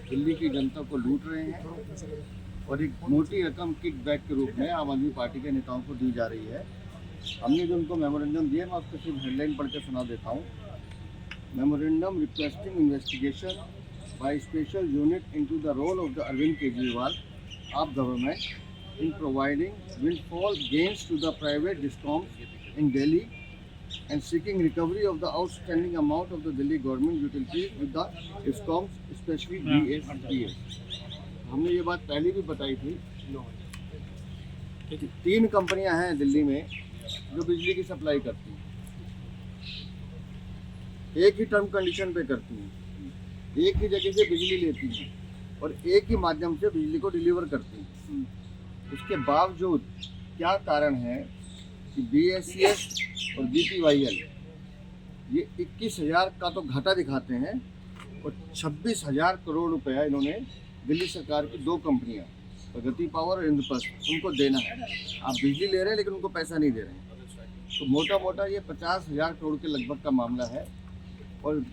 दिल्ली की जनता को लूट रहे हैं और एक मोटी रकम किकबैक के रूप में आम आदमी पार्टी के नेताओं को दी जा रही है। हमने जो उनको मेमोरेंडम दिया, मैं उसको सिर्फ हेडलाइन पढ़ के सुना देता हूँ। Memorandum requesting investigation by special unit into the role of the Arvind Kejriwal of government in providing windfall gains to the private discoms in Delhi and seeking recovery of the outstanding amount of the Delhi government utilities with the discoms, especially DSPS। हमने ये बात पहले भी बताई थी कि 3 कंपनियां हैं दिल्ली में जो बिजली की सप्लाई करती हैं, एक ही टर्म कंडीशन पे करती हैं, एक ही जगह से बिजली लेती हैं और एक ही माध्यम से बिजली को डिलीवर करती हैं। उसके बावजूद क्या कारण है कि BSES और BPYL ये 21,000 का तो घाटा दिखाते हैं और 26,000 करोड़ रुपया इन्होंने दिल्ली सरकार की 2 कंपनियां प्रगति पावर और इंद्रप्रस्थ उनको देना है। आप बिजली ले रहे हैं लेकिन उनको पैसा नहीं दे रहे हैं। तो मोटा मोटा ये 50,000 करोड़ के लगभग का मामला है और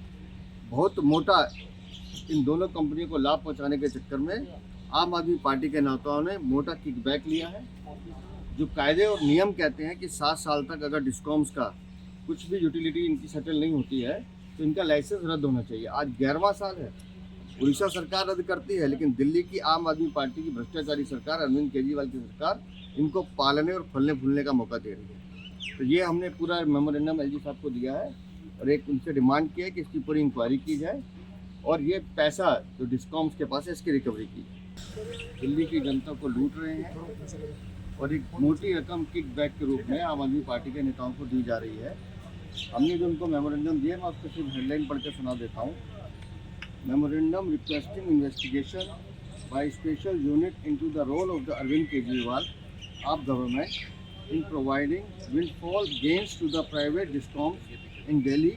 बहुत मोटा इन दोनों कंपनियों को लाभ पहुंचाने के चक्कर में आम आदमी पार्टी के नेताओं ने मोटा किकबैक लिया है। जो कायदे और नियम कहते हैं कि 7 साल तक अगर डिस्कॉम्स का कुछ भी यूटिलिटी इनकी सेटल नहीं होती है तो इनका लाइसेंस रद्द होना चाहिए। आज 11वां साल है, उड़ीसा सरकार रद्द करती है लेकिन दिल्ली की आम आदमी पार्टी की भ्रष्टाचारी सरकार, अरविंद केजरीवाल की सरकार इनको पालने और फलने फूलने का मौका दे रही है। तो ये हमने पूरा मेमोरेंडम LG साहब को दिया है और एक उनसे डिमांड की है कि इसकी पूरी इंक्वायरी की जाए और ये पैसा जो डिस्कॉम्स के पास है इसकी रिकवरी की जाए। दिल्ली की जनता को लूट रहे हैं और एक मोटी रकम किकबैक के रूप में आम आदमी पार्टी के नेताओं को दी जा रही है। हमने जो उनको मेमोरेंडम दिया, मैं उसको सिर्फ हेडलाइन पढ़ के सुना देता हूँ। Memorandum requesting investigation by special unit into the role of the Arvind Kejriwal of government in providing windfall gains to the private discoms in Delhi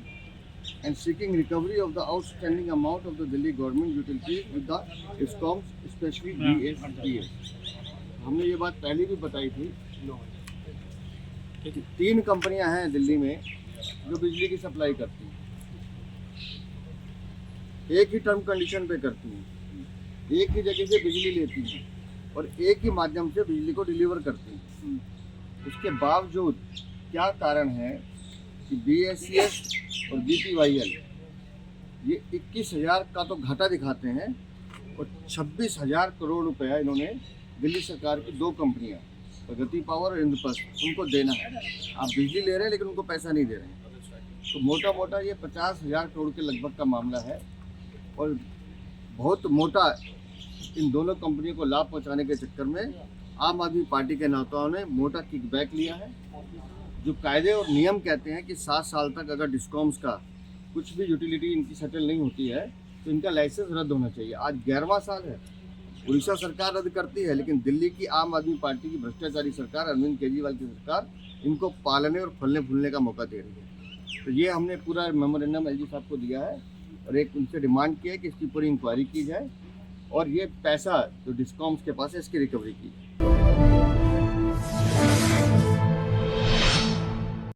and seeking recovery of the outstanding amount of the Delhi government utilities with the discoms, especially DSPS। हमने ये बात पहले भी बताई थी कि 3 कंपनियां हैं दिल्ली में जो बिजली की सप्लाई करती हैं, एक ही टर्म कंडीशन पे करती हैं, एक ही जगह से बिजली लेती हैं और एक ही माध्यम से बिजली को डिलीवर करती हैं। उसके बावजूद क्या कारण है कि BSES और BPYL ये 21,000 का तो घाटा दिखाते हैं और 26,000 करोड़ रुपया इन्होंने दिल्ली सरकार की 2 कंपनियां प्रगति पावर और इंद्रप्रस्थ उनको देना है। आप बिजली ले रहे हैं लेकिन उनको पैसा नहीं दे रहे हैं। तो मोटा मोटा ये 50,000 करोड़ के लगभग का मामला है और बहुत मोटा इन दोनों कंपनियों को लाभ पहुंचाने के चक्कर में आम आदमी पार्टी के नेताओं ने मोटा किकबैक लिया है। जो कायदे और नियम कहते हैं कि 7 साल तक अगर डिस्कॉम्स का कुछ भी यूटिलिटी इनकी सेटल नहीं होती है तो इनका लाइसेंस रद्द होना चाहिए। आज 11वां साल है, उड़ीसा सरकार रद्द करती है लेकिन दिल्ली की आम आदमी पार्टी की भ्रष्टाचारी सरकार, अरविंद केजरीवाल की सरकार इनको पालने और फलने फूलने का मौका दे रही है। तो ये हमने पूरा मेमोरेंडम LG साहब को दिया है और एक उनसे डिमांड की है कि इसकी पूरी इंक्वायरी की जाए और ये पैसा जो डिस्कॉम्स के पास है इसकी रिकवरी की जाए।